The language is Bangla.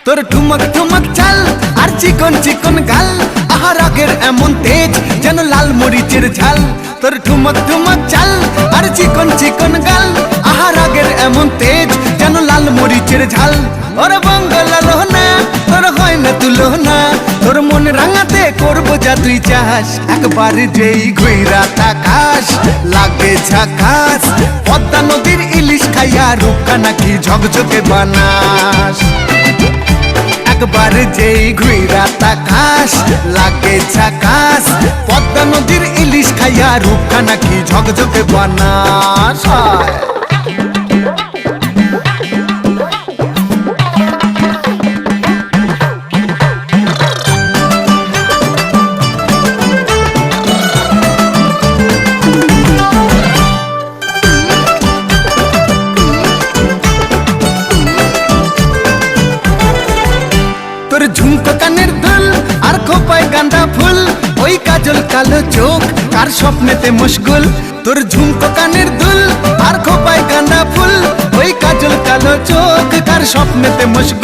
তোর ঠুমক ঠুমক চাল আর চিকন চিকন গাল, আহা রাগের এমন তেজ যেন লাল মরিচের ঝাল। তোর ঠুমক ঠুমক চাল আর চিকন চিকন গাল, আহা রাগের এমন তেজ যেন লাল মরিচের ঝাল। ওরে বঙ্গলা লোহনা তোর হয় না তুলনা, তোর মন রাঙাতে করবো যা তুই চাস। একবার যেই ঘুইরা তাকাস লাগে ঝাকাস, পদ্মা নদীর ইলিশ খাইয়া রূপকা নাকি ঝকঝকে বানাস। একবার যেই ঘুইরা তাকাস লাগে ঝাকাস, পদ্মা নদীর ইলিশ খাইয়া রূপকা নাকি ঝকঝকে বানাস। তোর ঝুমকো কানের দুল আর খোপায় গাঁদা ফুল, ওই কাজল কালো চোখ কার স্বপ্নেতে মশগুল। তোর ঝুমকো কানের দুল আর খোপায় গাঁদা ফুল, ওই কাজল কালো চোখ কার স্বপ্নেতে মশগুল।